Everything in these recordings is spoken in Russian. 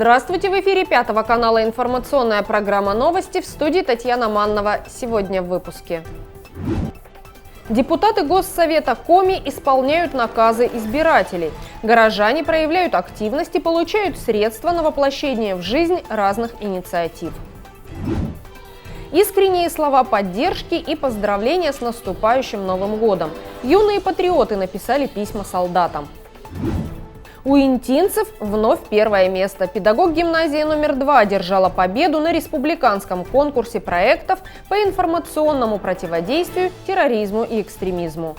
Здравствуйте! В эфире Пятого канала информационная программа «Новости», в студии Татьяна Маннова. Сегодня в выпуске. Депутаты Госсовета Коми исполняют наказы избирателей. Горожане проявляют активность и получают средства на воплощение в жизнь разных инициатив. Искренние слова поддержки и поздравления с наступающим Новым годом. Юные патриоты написали письма солдатам. У интинцев вновь первое место. Педагог гимназии номер 2 одержала победу на республиканском конкурсе проектов по информационному противодействию терроризму и экстремизму.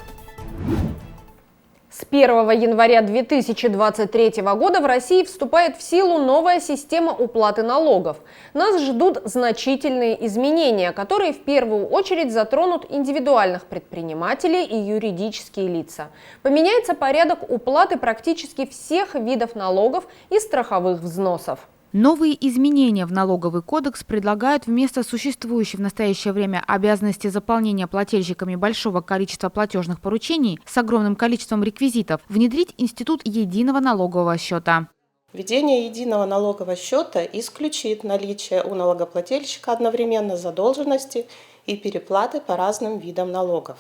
С 1 января 2023 года в России вступает в силу новая система уплаты налогов. Нас ждут значительные изменения, которые в первую очередь затронут индивидуальных предпринимателей и юридические лица. Поменяется порядок уплаты практически всех видов налогов и страховых взносов. Новые изменения в налоговый кодекс предлагают вместо существующей в настоящее время обязанности заполнения плательщиками большого количества платежных поручений с огромным количеством реквизитов внедрить институт единого налогового счета. Введение единого налогового счета исключит наличие у налогоплательщика одновременно задолженности и переплаты по разным видам налогов.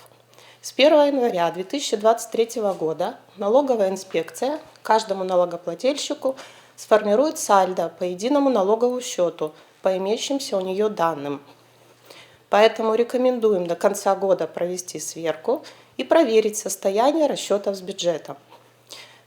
С 1 января 2023 года налоговая инспекция каждому налогоплательщику сформирует сальдо по единому налоговому счету по имеющимся у нее данным. Поэтому рекомендуем до конца года провести сверку и проверить состояние расчетов с бюджетом.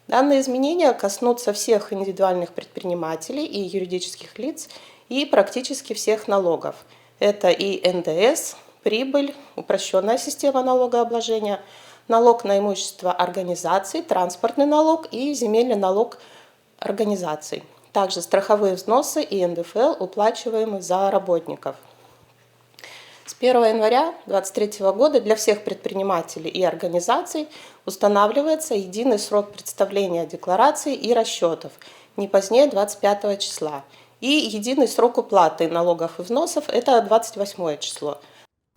Данные изменения коснутся всех индивидуальных предпринимателей и юридических лиц и практически всех налогов. Это и НДС, прибыль, упрощенная система налогообложения, налог на имущество организаций, транспортный налог и земельный налог организаций. Также страховые взносы и НДФЛ, уплачиваемые за работников. С 1 января 2023 года для всех предпринимателей и организаций устанавливается единый срок представления деклараций и расчетов, не позднее 25 числа. И единый срок уплаты налогов и взносов – это 28 число.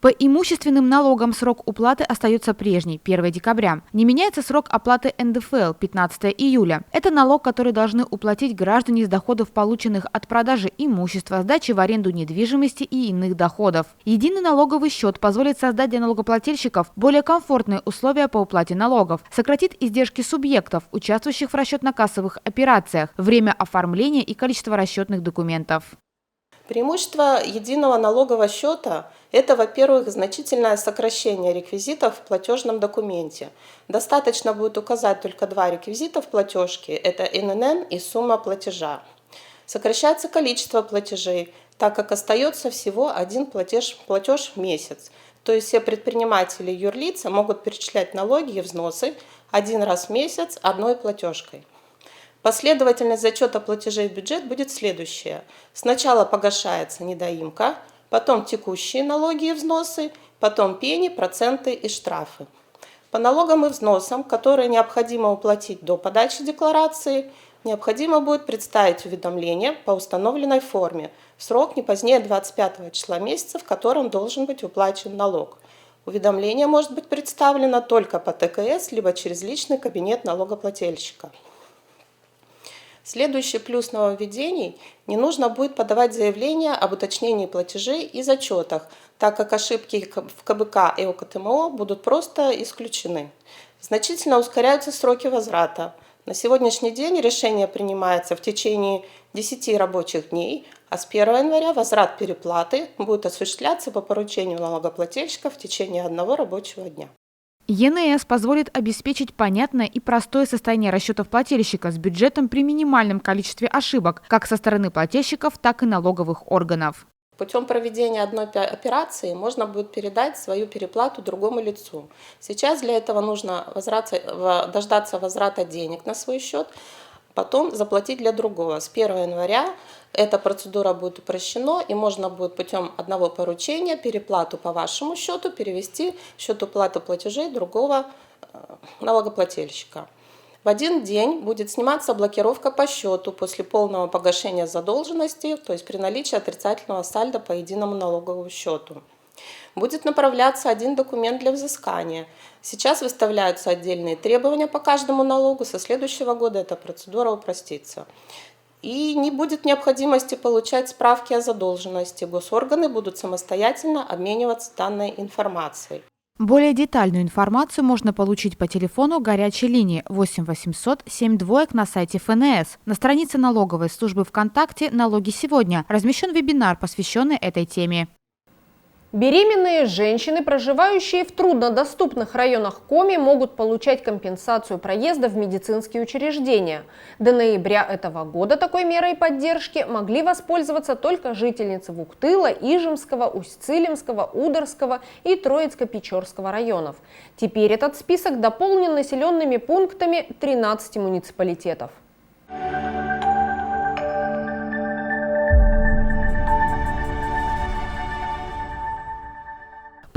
По имущественным налогам срок уплаты остается прежний – 1 декабря. Не меняется срок оплаты НДФЛ – 15 июля. Это налог, который должны уплатить граждане из доходов, полученных от продажи имущества, сдачи в аренду недвижимости и иных доходов. Единый налоговый счет позволит создать для налогоплательщиков более комфортные условия по уплате налогов, сократит издержки субъектов, участвующих в расчетно-кассовых операциях, время оформления и количество расчетных документов. Преимущество единого налогового счета – это, во-первых, значительное сокращение реквизитов в платежном документе. Достаточно будет указать только два реквизита в платежке – это ННН и сумма платежа. Сокращается количество платежей, так как остается всего один платеж в месяц. То есть все предприниматели и юрлица могут перечислять налоги и взносы один раз в месяц одной платежкой. Последовательность зачета платежей в бюджет будет следующая. Сначала погашается недоимка, потом текущие налоги и взносы, потом пени, проценты и штрафы. По налогам и взносам, которые необходимо уплатить до подачи декларации, необходимо будет представить уведомление по установленной форме в срок не позднее 25 числа месяца, в котором должен быть уплачен налог. Уведомление может быть представлено только по ТКС, либо через личный кабинет налогоплательщика. Следующий плюс нововведений – не нужно будет подавать заявление об уточнении платежей и зачетах, так как ошибки в КБК и ОКТМО будут просто исключены. Значительно ускоряются сроки возврата. На сегодняшний день решение принимается в течение 10 рабочих дней, а с 1 января возврат переплаты будет осуществляться по поручению налогоплательщика в течение 1 рабочего дня. ЕНС позволит обеспечить понятное и простое состояние расчетов плательщика с бюджетом при минимальном количестве ошибок, как со стороны плательщиков, так и налоговых органов. Путем проведения одной операции можно будет передать свою переплату другому лицу. Сейчас для этого нужно дождаться возврата денег на свой счет, потом заплатить для другого. С 1 января эта процедура будет упрощена, и можно будет путем одного поручения переплату по вашему счету перевести в счет уплаты платежей другого налогоплательщика. В один день будет сниматься блокировка по счету после полного погашения задолженности, то есть при наличии отрицательного сальдо по единому налоговому счету. Будет направляться один документ для взыскания. Сейчас выставляются отдельные требования по каждому налогу. Со следующего года эта процедура упростится. И не будет необходимости получать справки о задолженности. Госорганы будут самостоятельно обмениваться данной информацией. Более детальную информацию можно получить по телефону горячей линии 8 800 72 на сайте ФНС. На странице налоговой службы ВКонтакте «Налоги сегодня» размещен вебинар, посвященный этой теме. Беременные женщины, проживающие в труднодоступных районах Коми, могут получать компенсацию проезда в медицинские учреждения. До ноября этого года такой мерой поддержки могли воспользоваться только жительницы Вуктыла, Ижемского, Усть-Цилимского, Ударского и Троицко-Печорского районов. Теперь этот список дополнен населенными пунктами 13 муниципалитетов.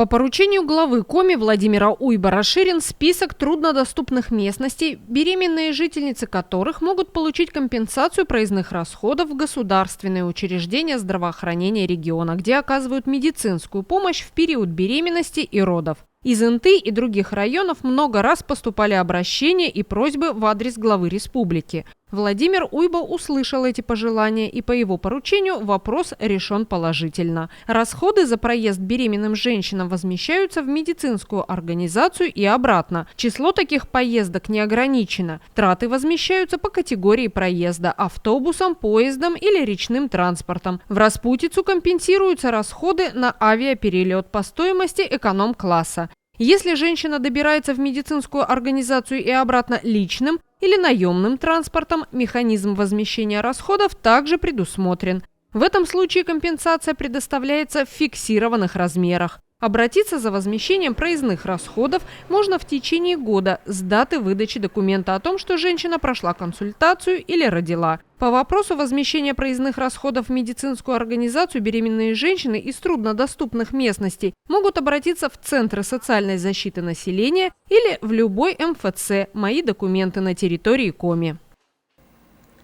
По поручению главы Коми Владимира Уйба расширен список труднодоступных местностей, беременные жительницы которых могут получить компенсацию проездных расходов в государственные учреждения здравоохранения региона, где оказывают медицинскую помощь в период беременности и родов. Из Инты и других районов много раз поступали обращения и просьбы в адрес главы республики. Владимир Уйба услышал эти пожелания, и по его поручению вопрос решен положительно. Расходы за проезд беременным женщинам возмещаются в медицинскую организацию и обратно. Число таких поездок не ограничено. Траты возмещаются по категории проезда – автобусом, поездом или речным транспортом. В распутицу компенсируются расходы на авиаперелет по стоимости эконом-класса. Если женщина добирается в медицинскую организацию и обратно личным или наемным транспортом, механизм возмещения расходов также предусмотрен. В этом случае компенсация предоставляется в фиксированных размерах. Обратиться за возмещением проездных расходов можно в течение года с даты выдачи документа о том, что женщина прошла консультацию или родила. По вопросу возмещения проездных расходов в медицинскую организацию беременные женщины из труднодоступных местностей могут обратиться в Центры социальной защиты населения или в любой МФЦ «Мои документы» на территории Коми.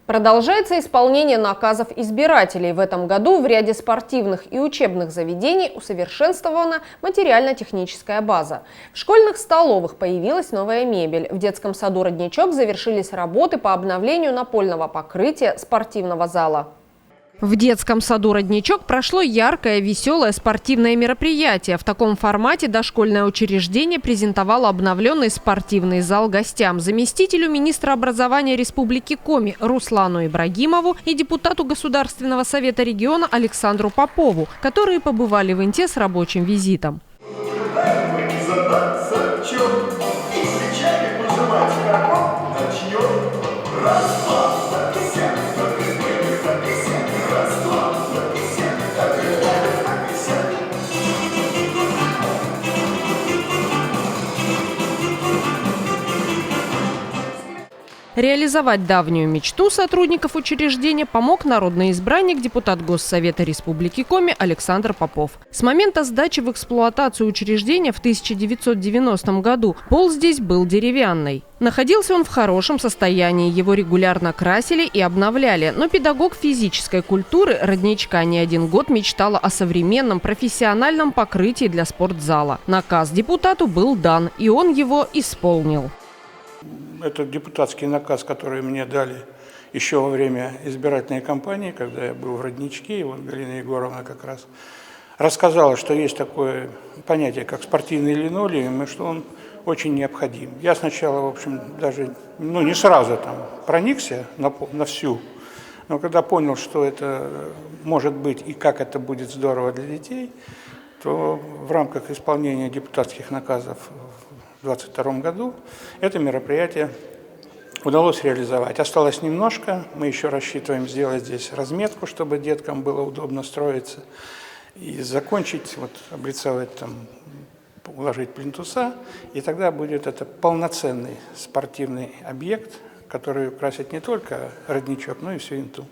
Продолжается исполнение наказов избирателей. В этом году в ряде спортивных и учебных заведений усовершенствована материально-техническая база. В школьных столовых появилась новая мебель. В детском саду «Родничок» завершились работы по обновлению напольного покрытия спортивного зала. В детском саду «Родничок» прошло яркое, веселое спортивное мероприятие. В таком формате дошкольное учреждение презентовало обновленный спортивный зал гостям. Заместителю министра образования Республики Коми Руслану Ибрагимову и депутату Государственного совета региона Александру Попову, которые побывали в Инте с рабочим визитом. Реализовать давнюю мечту сотрудников учреждения помог народный избранник, депутат Госсовета Республики Коми Александр Попов. С момента сдачи в эксплуатацию учреждения в 1990 году пол здесь был деревянный. Находился он в хорошем состоянии, его регулярно красили и обновляли. Но педагог физической культуры «Родничка» не один год мечтала о современном профессиональном покрытии для спортзала. Наказ депутату был дан, и он его исполнил. Это депутатский наказ, который мне дали еще во время избирательной кампании, когда я был в «Родничке», и вот Галина Егоровна как раз рассказала, что есть такое понятие, как спортивный линолеум, и что он очень необходим. Я сначала, в общем, даже не сразу там проникся на всю, но когда понял, что это может быть и как это будет здорово для детей, то в рамках исполнения депутатских наказов в 2022 году это мероприятие удалось реализовать. Осталось немножко, мы еще рассчитываем сделать здесь разметку, чтобы деткам было удобно строиться, и закончить, вот, облицовать там, уложить плинтуса, и тогда будет это полноценный спортивный объект, который украсит не только «Родничок», но и всю Инту.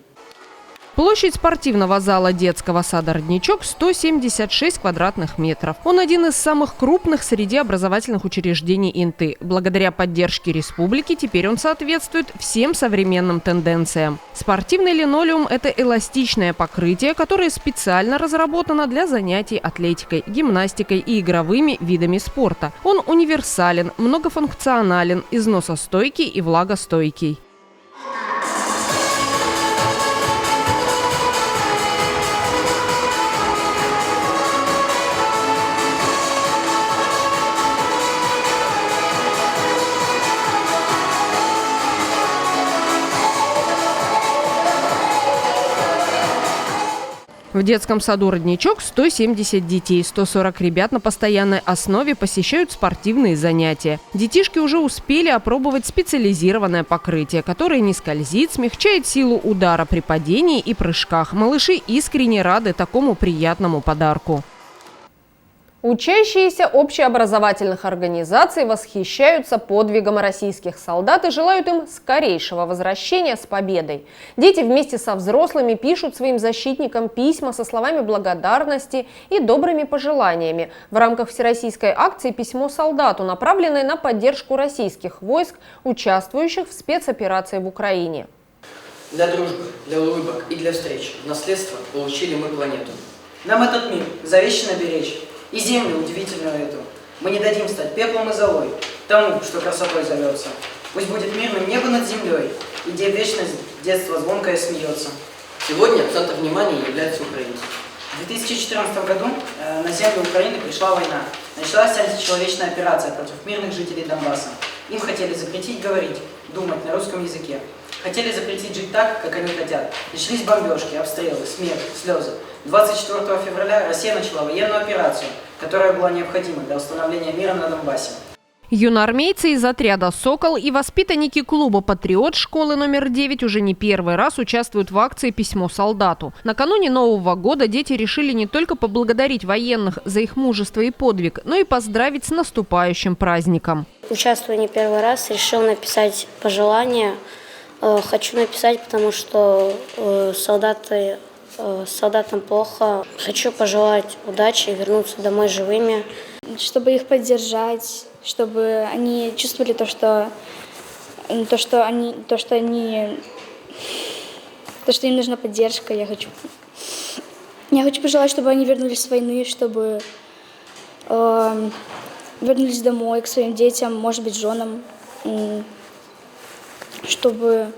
Площадь спортивного зала детского сада «Родничок» 176 квадратных метров. Он один из самых крупных среди образовательных учреждений Инты. Благодаря поддержке республики теперь он соответствует всем современным тенденциям. Спортивный линолеум – это эластичное покрытие, которое специально разработано для занятий атлетикой, гимнастикой и игровыми видами спорта. Он универсален, многофункционален, износостойкий и влагостойкий. В детском саду «Родничок» 170 детей, 140 ребят на постоянной основе посещают спортивные занятия. Детишки уже успели опробовать специализированное покрытие, которое не скользит, смягчает силу удара при падении и прыжках. Малыши искренне рады такому приятному подарку. Учащиеся общеобразовательных организаций восхищаются подвигом российских солдат и желают им скорейшего возвращения с победой. Дети вместе со взрослыми пишут своим защитникам письма со словами благодарности и добрыми пожеланиями в рамках всероссийской акции «Письмо солдату», направленной на поддержку российских войск, участвующих в спецоперации в Украине. Для дружбы, для улыбок и для встреч в наследство получили мы планету. Нам этот мир завещано беречь. И землю удивительную эту мы не дадим стать пеплом и золой тому, что красотой зовется. Пусть будет мирным небо над землей, и где вечность детства звонкое смеется. Сегодня центр внимания является Украина. В 2014 году на землю Украины пришла война. Началась античеловечная операция против мирных жителей Донбасса. Им хотели запретить говорить, думать на русском языке. Хотели запретить жить так, как они хотят. Начались бомбежки, обстрелы, смех, слезы. 24 февраля Россия начала военную операцию, которая была необходима для установления мира на Донбассе. Юноармейцы из отряда «Сокол» и воспитанники клуба «Патриот» школы номер 9 уже не первый раз участвуют в акции «Письмо солдату». Накануне Нового года дети решили не только поблагодарить военных за их мужество и подвиг, но и поздравить с наступающим праздником. Участвую не первый раз, решил написать пожелания. Хочу написать, потому что солдатам плохо. Хочу пожелать удачи и вернуться домой живыми. Чтобы их поддержать, чтобы они чувствовали то, что им нужна поддержка. Я хочу пожелать, чтобы они вернулись с войны, чтобы вернулись домой к своим детям, может быть, женам, чтобы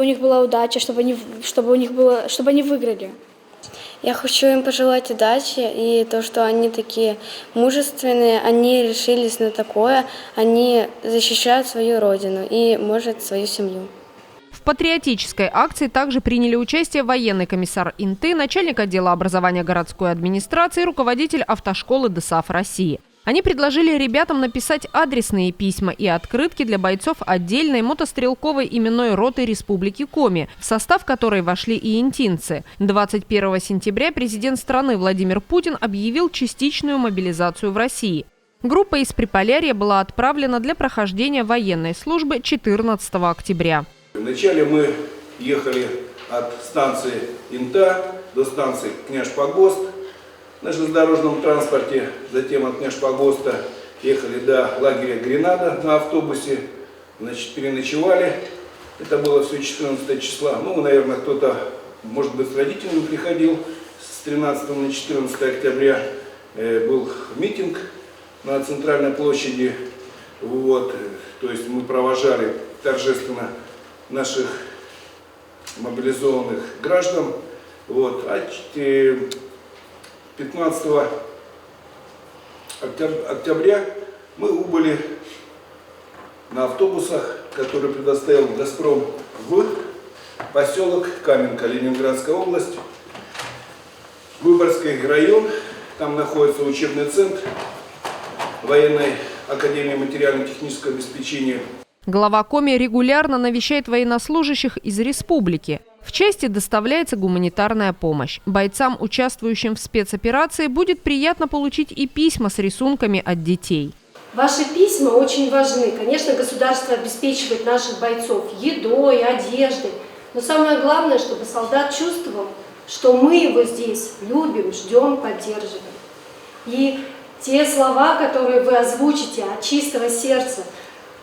у них была удача, чтобы они выиграли. Я хочу им пожелать удачи и то, что они такие мужественные, они решились на такое, они защищают свою родину и, может, свою семью. В патриотической акции также приняли участие военный комиссар ИНТы, начальник отдела образования городской администрации и руководитель автошколы ДСАФ России. Они предложили ребятам написать адресные письма и открытки для бойцов отдельной мотострелковой именной роты Республики Коми, в состав которой вошли и интинцы. 21 сентября президент страны Владимир Путин объявил частичную мобилизацию в России. Группа из Приполярья была отправлена для прохождения военной службы 14 октября. Вначале мы ехали от станции Инта до станции Княж-Погост на железнодорожном транспорте, затем от Княж-Погоста ехали до лагеря Гренада на автобусе, значит, переночевали. Это было все 14 числа. Ну, наверное, кто-то, может быть, с родителями приходил. С 13 на 14 октября был митинг на центральной площади. Вот. То есть мы провожали торжественно наших мобилизованных граждан. Вот. А 15 октября мы убыли на автобусах, которые предоставил «Газпром», в поселок Каменка, Ленинградская область, Выборгский район. Там находится учебный центр военной академии материально-технического обеспечения. Глава Коми регулярно навещает военнослужащих из республики. В части доставляется гуманитарная помощь. Бойцам, участвующим в спецоперации, будет приятно получить и письма с рисунками от детей. Ваши письма очень важны. Конечно, государство обеспечивает наших бойцов едой, одеждой. Но самое главное, чтобы солдат чувствовал, что мы его здесь любим, ждем, поддерживаем. И те слова, которые вы озвучите от чистого сердца,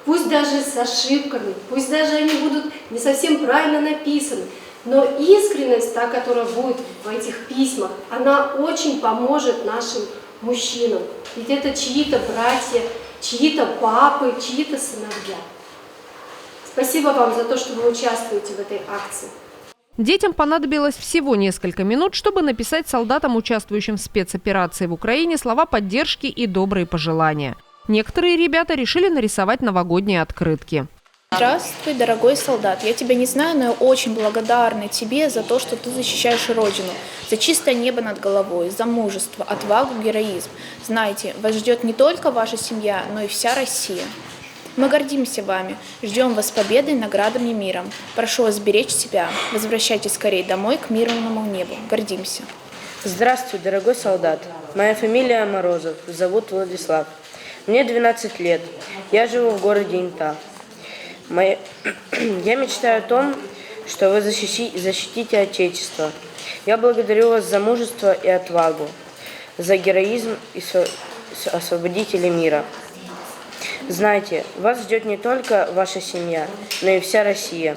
пусть даже с ошибками, пусть даже они будут не совсем правильно написаны, но искренность, та, которая будет в этих письмах, она очень поможет нашим мужчинам. Ведь это чьи-то братья, чьи-то папы, чьи-то сыновья. Спасибо вам за то, что вы участвуете в этой акции. Детям понадобилось всего несколько минут, чтобы написать солдатам, участвующим в спецоперации в Украине, слова поддержки и добрые пожелания. Некоторые ребята решили нарисовать новогодние открытки. Здравствуй, дорогой солдат. Я тебя не знаю, но я очень благодарна тебе за то, что ты защищаешь Родину, за чистое небо над головой, за мужество, отвагу, героизм. Знайте, вас ждет не только ваша семья, но и вся Россия. Мы гордимся вами, ждем вас победой, наградами и миром. Прошу вас беречь себя. Возвращайтесь скорее домой к мирному небу. Гордимся. Здравствуй, дорогой солдат. Моя фамилия Морозов, зовут Владислав. Мне 12 лет. Я живу в городе Инта. Я мечтаю о том, что вы защитите Отечество. Я благодарю вас за мужество и отвагу, за героизм и освободители мира. Знайте, вас ждет не только ваша семья, но и вся Россия.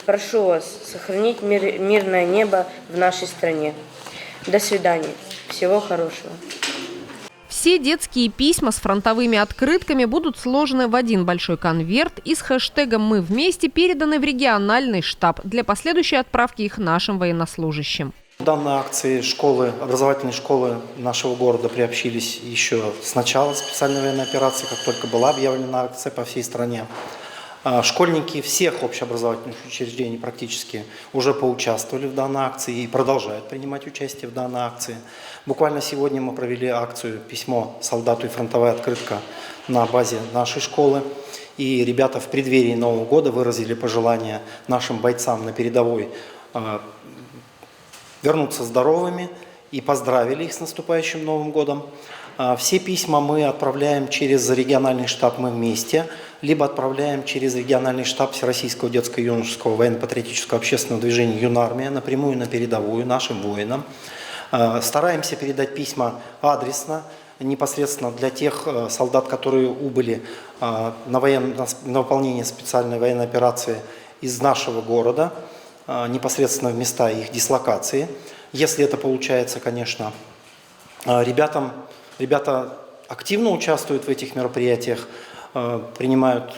Прошу вас сохранить мирное небо в нашей стране. До свидания. Всего хорошего. Все детские письма с фронтовыми открытками будут сложены в один большой конверт и с хэштегом «Мы вместе» переданы в региональный штаб для последующей отправки их нашим военнослужащим. В данной акции образовательные школы нашего города приобщились еще с начала специальной военной операции, как только была объявлена акция по всей стране. Школьники всех общеобразовательных учреждений практически уже поучаствовали в данной акции и продолжают принимать участие в данной акции. Буквально сегодня мы провели акцию «Письмо солдату и фронтовая открытка» на базе нашей школы. И ребята в преддверии Нового года выразили пожелание нашим бойцам на передовой вернуться здоровыми и поздравили их с наступающим Новым годом. Все письма мы отправляем через региональный штаб «Мы вместе», либо отправляем через региональный штаб Всероссийского детско-юношеского военно-патриотического общественного движения «Юнармия» напрямую на передовую нашим воинам. Стараемся передать письма адресно, непосредственно для тех солдат, которые убыли на выполнение специальной военной операции из нашего города, непосредственно в места их дислокации. Если это получается, конечно, ребята активно участвуют в этих мероприятиях, принимают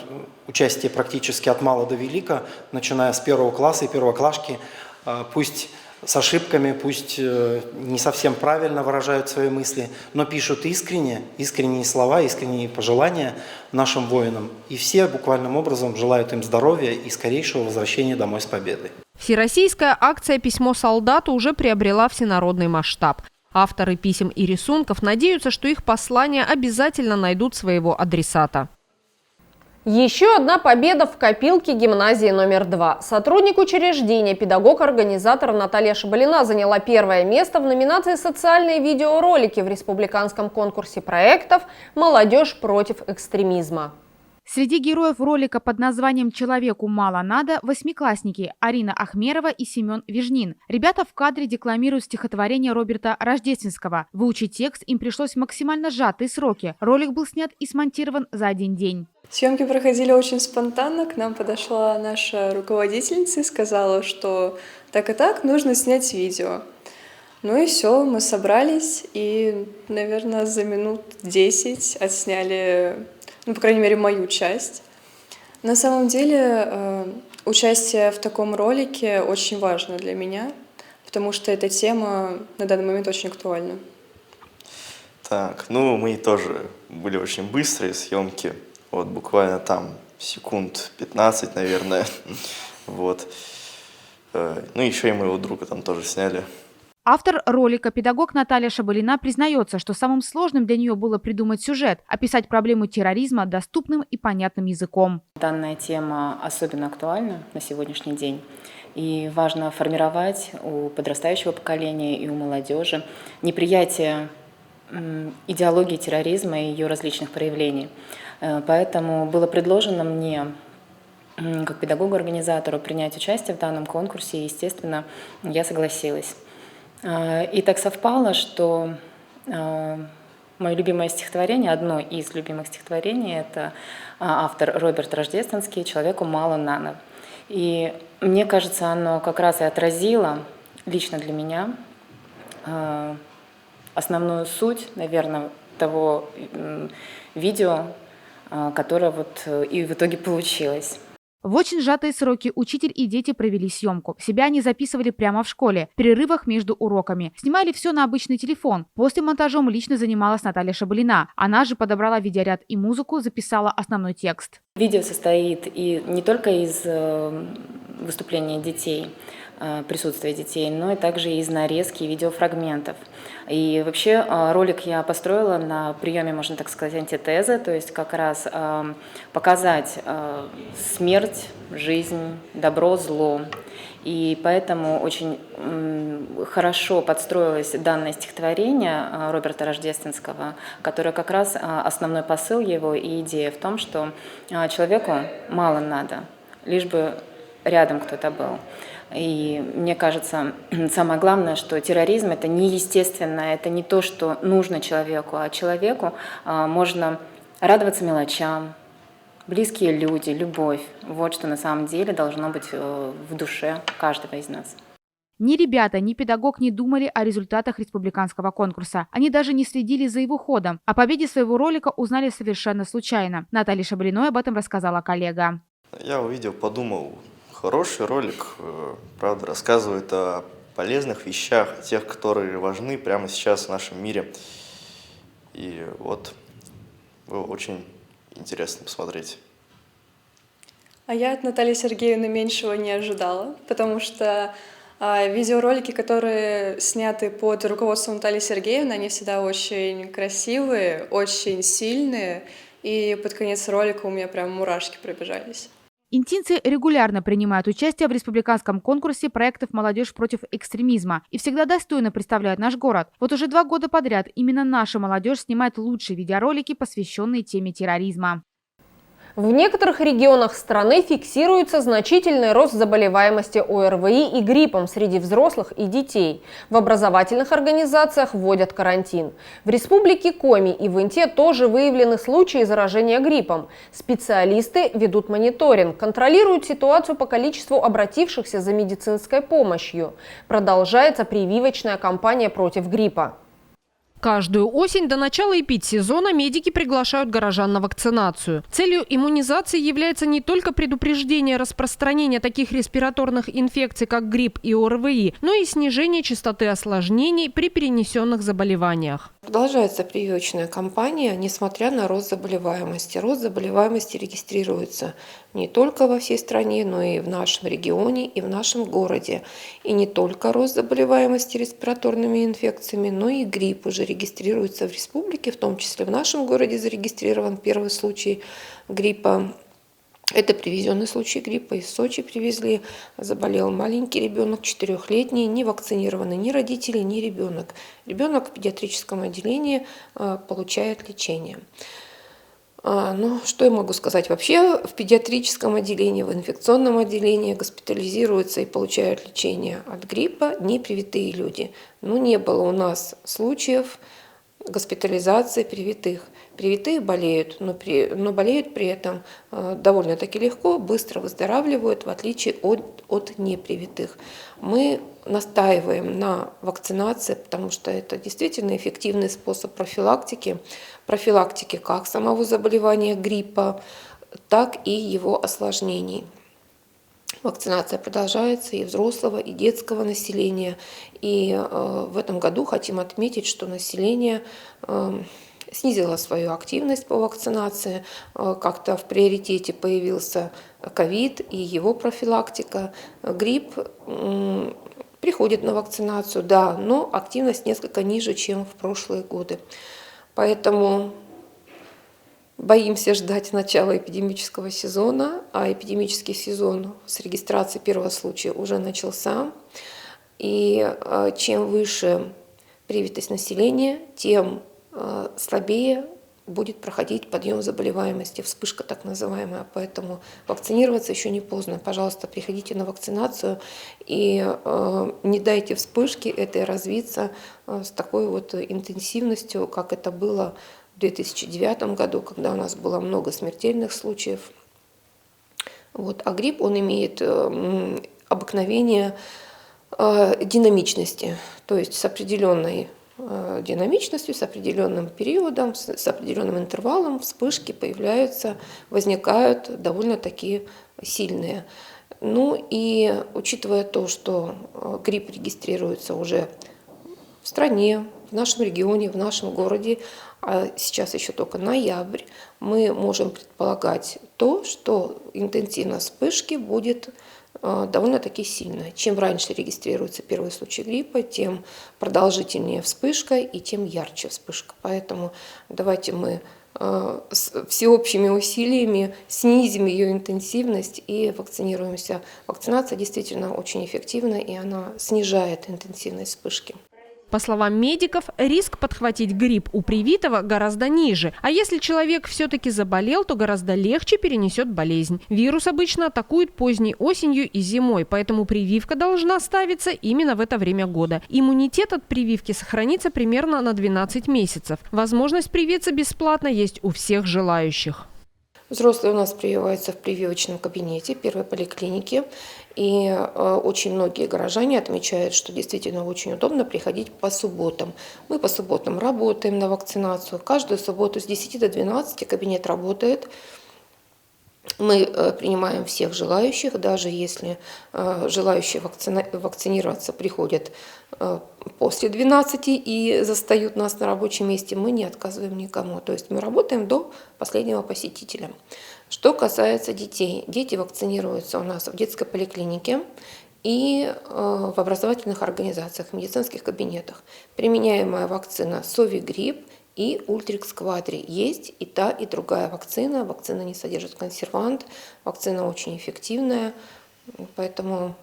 участие практически от мала до велика, начиная с первого класса и первоклашки, пусть с ошибками, пусть не совсем правильно выражают свои мысли, но пишут искренние слова, искренние пожелания нашим воинам. И все буквальным образом желают им здоровья и скорейшего возвращения домой с победой. Всероссийская акция «Письмо солдату» уже приобрела всенародный масштаб. Авторы писем и рисунков надеются, что их послания обязательно найдут своего адресата. Еще одна победа в копилке гимназии номер 2. Сотрудник учреждения, педагог-организатор Наталья Шабалина заняла первое место в номинации «Социальные видеоролики» в республиканском конкурсе проектов «Молодежь против экстремизма». Среди героев ролика под названием «Человеку мало надо» восьмиклассники Арина Ахмерова и Семен Вижнин. Ребята в кадре декламируют стихотворение Роберта Рождественского. Выучить текст им пришлось в максимально сжатые сроки. Ролик был снят и смонтирован за один день. Съемки проходили очень спонтанно. К нам подошла наша руководительница и сказала, что так и так нужно снять видео. Ну и все, мы собрались и, наверное, за минут 10 отсняли, по крайней мере, мою часть. На самом деле, участие в таком ролике очень важно для меня, потому что эта тема на данный момент очень актуальна. Так, мы тоже были очень быстрые съемки, буквально там секунд 15, наверное, еще и моего друга там тоже сняли. Автор ролика, педагог Наталья Шабалина, признается, что самым сложным для нее было придумать сюжет, описать проблему терроризма доступным и понятным языком. Данная тема особенно актуальна на сегодняшний день. И важно формировать у подрастающего поколения и у молодежи неприятие идеологии терроризма и ее различных проявлений. Поэтому было предложено мне, как педагогу-организатору, принять участие в данном конкурсе, и, естественно, я согласилась. И так совпало, что мое любимое стихотворение, одно из любимых стихотворений, это автор Роберт Рождественский «Человеку мало надо». И мне кажется, оно как раз и отразило лично для меня основную суть, наверное, того видео, которое и в итоге получилось. В очень сжатые сроки учитель и дети провели съемку. Себя они записывали прямо в школе, в перерывах между уроками. Снимали все на обычный телефон. После монтажом лично занималась Наталья Шабалина. Она же подобрала видеоряд и музыку, записала основной текст. Видео состоит и не только из выступления детей, присутствия детей, но и также из нарезки и видеофрагментов. И вообще ролик я построила на приеме, можно так сказать, антитезы, то есть как раз показать смерть, жизнь, добро, зло. И поэтому очень хорошо подстроилось данное стихотворение Роберта Рождественского, которое как раз основной посыл его и идея в том, что человеку мало надо, лишь бы рядом кто-то был. И мне кажется, самое главное, что терроризм – это неестественно, это не то, что нужно человеку, а человеку можно радоваться мелочам, близкие люди, любовь. Вот что на самом деле должно быть в душе каждого из нас. Ни ребята, ни педагог не думали о результатах республиканского конкурса. Они даже не следили за его ходом. О победе своего ролика узнали совершенно случайно. Наталье Шабалиной об этом рассказала коллега. Я увидел, подумал, хороший ролик, правда, рассказывает о полезных вещах, тех, которые важны прямо сейчас в нашем мире. И вот было очень интересно посмотреть. А я от Натальи Сергеевны меньшего не ожидала, потому что видеоролики, которые сняты под руководством Натальи Сергеевны, они всегда очень красивые, очень сильные, и под конец ролика у меня прям мурашки пробежались. Интинцы регулярно принимают участие в республиканском конкурсе проектов «Молодежь против экстремизма» и всегда достойно представляют наш город. Вот уже 2 года подряд именно наша молодежь снимает лучшие видеоролики, посвященные теме терроризма. В некоторых регионах страны фиксируется значительный рост заболеваемости ОРВИ и гриппом среди взрослых и детей. В образовательных организациях вводят карантин. В республике Коми и в Инте тоже выявлены случаи заражения гриппом. Специалисты ведут мониторинг, контролируют ситуацию по количеству обратившихся за медицинской помощью. Продолжается прививочная кампания против гриппа. Каждую осень до начала эпидсезона медики приглашают горожан на вакцинацию. Целью иммунизации является не только предупреждение распространения таких респираторных инфекций, как грипп и ОРВИ, но и снижение частоты осложнений при перенесенных заболеваниях. Продолжается прививочная кампания, несмотря на рост заболеваемости. Рост заболеваемости регистрируется не только во всей стране, но и в нашем регионе, и в нашем городе. И не только рост заболеваемости респираторными инфекциями, но и грипп уже регистрируется в республике, в том числе в нашем городе зарегистрирован первый случай гриппа. Это привезенный случай гриппа, из Сочи привезли, заболел маленький ребенок, 4-летний, не вакцинированный ни родители, ни ребенок. Ребенок в педиатрическом отделении получает лечение. Ну, что я могу сказать? Вообще в педиатрическом отделении, в инфекционном отделении госпитализируются и получают лечение от гриппа непривитые люди. Но не было у нас случаев госпитализации привитых. Привитые болеют, но болеют при этом довольно-таки легко, быстро выздоравливают, в отличие от непривитых. Мы настаиваем на вакцинации, потому что это действительно эффективный способ профилактики как самого заболевания гриппа, так и его осложнений. Вакцинация продолжается и взрослого, и детского населения. И в этом году хотим отметить, что население снизило свою активность по вакцинации. Как-то в приоритете появился ковид и его профилактика. Грипп приходит на вакцинацию, да, но активность несколько ниже, чем в прошлые годы. Поэтому боимся ждать начала эпидемического сезона, а эпидемический сезон с регистрации первого случая уже начался. И чем выше привитость населения, тем слабее будет проходить подъем заболеваемости, вспышка так называемая. Поэтому вакцинироваться еще не поздно. Пожалуйста, приходите на вакцинацию и не дайте вспышке этой развиться с такой вот интенсивностью, как это было в 2009 году, когда у нас было много смертельных случаев. Вот. А грипп, он имеет обыкновение динамичности, то есть с определенной динамичностью, с определенным периодом, с определенным интервалом вспышки появляются, возникают довольно-таки сильные. Ну и учитывая то, что грипп регистрируется уже в стране, в нашем регионе, в нашем городе, а сейчас еще только ноябрь, мы можем предполагать то, что интенсивность вспышки будет довольно-таки сильная. Чем раньше регистрируется первый случай гриппа, тем продолжительнее вспышка и тем ярче вспышка. Поэтому давайте мы с всеобщими усилиями снизим ее интенсивность и вакцинируемся. Вакцинация действительно очень эффективна, и она снижает интенсивность вспышки. По словам медиков, риск подхватить грипп у привитого гораздо ниже. А если человек все-таки заболел, то гораздо легче перенесет болезнь. Вирус обычно атакует поздней осенью и зимой, поэтому прививка должна ставиться именно в это время года. Иммунитет от прививки сохранится примерно на 12 месяцев. Возможность привиться бесплатно есть у всех желающих. Взрослые у нас прививаются в прививочном кабинете первой поликлиники. И очень многие горожане отмечают, что действительно очень удобно приходить по субботам. Мы по субботам работаем на вакцинацию. Каждую субботу с 10 до 12 кабинет работает. Мы принимаем всех желающих, даже если желающие вакцинироваться приходят после 12 и застают нас на рабочем месте, мы не отказываем никому. То есть мы работаем до последнего посетителя. Что касается детей, дети вакцинируются у нас в детской поликлинике и в образовательных организациях, в медицинских кабинетах. Применяемая вакцина Совигрипп и Ультрикс Квадри. Есть и та, и другая вакцина. Вакцина не содержит консервант, вакцина очень эффективная, поэтому,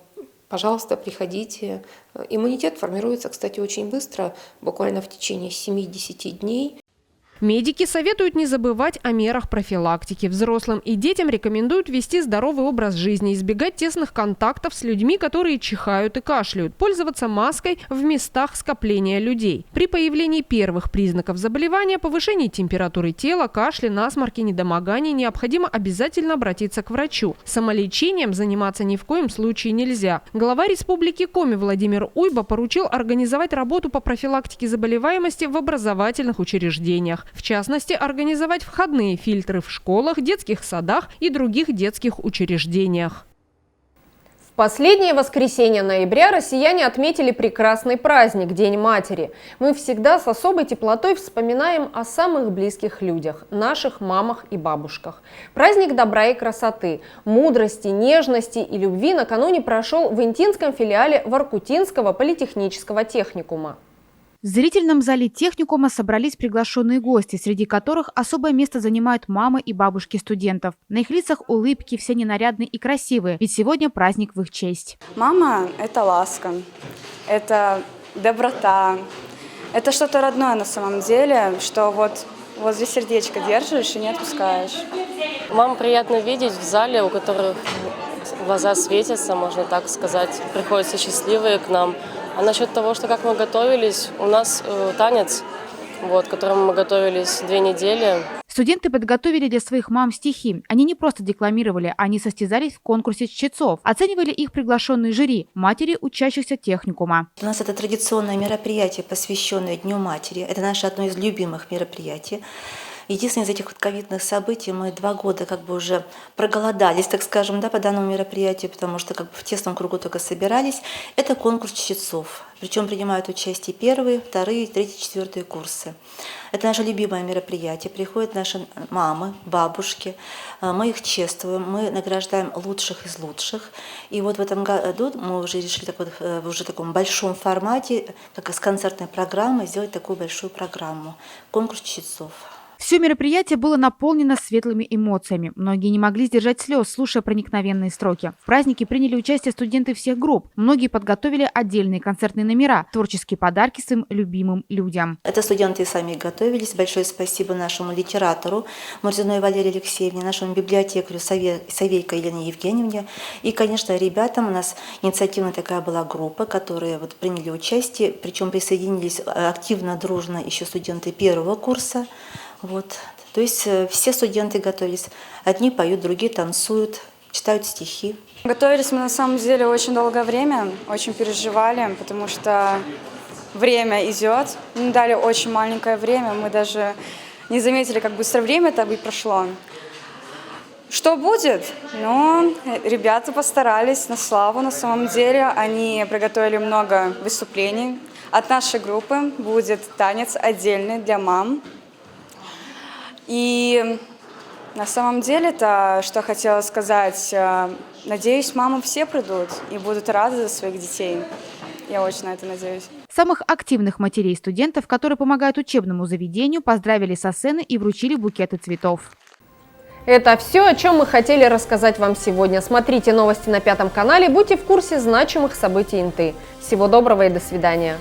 пожалуйста, приходите. Иммунитет формируется, кстати, очень быстро, буквально в течение 7-10 дней. Медики советуют не забывать о мерах профилактики. Взрослым и детям рекомендуют вести здоровый образ жизни, избегать тесных контактов с людьми, которые чихают и кашляют, пользоваться маской в местах скопления людей. При появлении первых признаков заболевания, повышении температуры тела, кашля, насморки, недомогания, необходимо обязательно обратиться к врачу. Самолечением заниматься ни в коем случае нельзя. Глава Республики Коми Владимир Уйба поручил организовать работу по профилактике заболеваемости в образовательных учреждениях. В частности, организовать входные фильтры в школах, детских садах и других детских учреждениях. В последнее воскресенье ноября россияне отметили прекрасный праздник – День матери. Мы всегда с особой теплотой вспоминаем о самых близких людях – наших мамах и бабушках. Праздник добра и красоты, мудрости, нежности и любви накануне прошел в Интинском филиале Воркутинского политехнического техникума. В зрительном зале техникума собрались приглашенные гости, среди которых особое место занимают мамы и бабушки студентов. На их лицах улыбки, все они нарядные и красивые, ведь сегодня праздник в их честь. Мама – это ласка, это доброта, это что-то родное на самом деле, что вот возле сердечка держишь и не отпускаешь. Маму приятно видеть в зале, у которых глаза светятся, можно так сказать, приходят счастливые к нам. А насчет того, что как мы готовились, у нас танец, к которому мы готовились 2 недели. Студенты подготовили для своих мам стихи. Они не просто декламировали, они состязались в конкурсе чтецов. Оценивали их приглашенные жюри – матери учащихся техникума. У нас это традиционное мероприятие, посвященное Дню матери. Это наше одно из любимых мероприятий. Единственное из этих ковидных событий, мы 2 года уже проголодались, так скажем, по данному мероприятию, потому что в тесном кругу только собирались. Это конкурс чтецов. Причем принимают участие 1-е, 2-е, 3-е, 4-е курсы. Это наше любимое мероприятие. Приходят наши мамы, бабушки. Мы их чествуем, мы награждаем лучших из лучших. И вот в этом году мы уже решили в уже таком большом формате, как с концертной программой, сделать такую большую программу. Конкурс чтецов. Все мероприятие было наполнено светлыми эмоциями. Многие не могли сдержать слез, слушая проникновенные строки. В празднике приняли участие студенты всех групп. Многие подготовили отдельные концертные номера, творческие подарки своим любимым людям. Это студенты сами готовились. Большое спасибо нашему литератору Мурзиной Валерии Алексеевне, нашему библиотекарю Савейко Елене Евгеньевне. И, конечно, ребятам. У нас инициативная такая была группа, которые приняли участие. Причем присоединились активно, дружно еще студенты 1-го курса. То есть все студенты готовились. Одни поют, другие танцуют, читают стихи. Готовились мы на самом деле очень долгое время, очень переживали, потому что время идет. Мы дали очень маленькое время, мы даже не заметили, как быстро время-то и прошло. Что будет? Ну, ребята постарались на славу, на самом деле. Они приготовили много выступлений. От нашей группы будет танец отдельный для мам. И на самом деле-то, что хотела сказать, надеюсь, мамы все придут и будут рады за своих детей. Я очень на это надеюсь. Самых активных матерей студентов, которые помогают учебному заведению, поздравили со сцены и вручили букеты цветов. Это все, о чем мы хотели рассказать вам сегодня. Смотрите новости на 5 канале, будьте в курсе значимых событий Инты. Всего доброго и до свидания.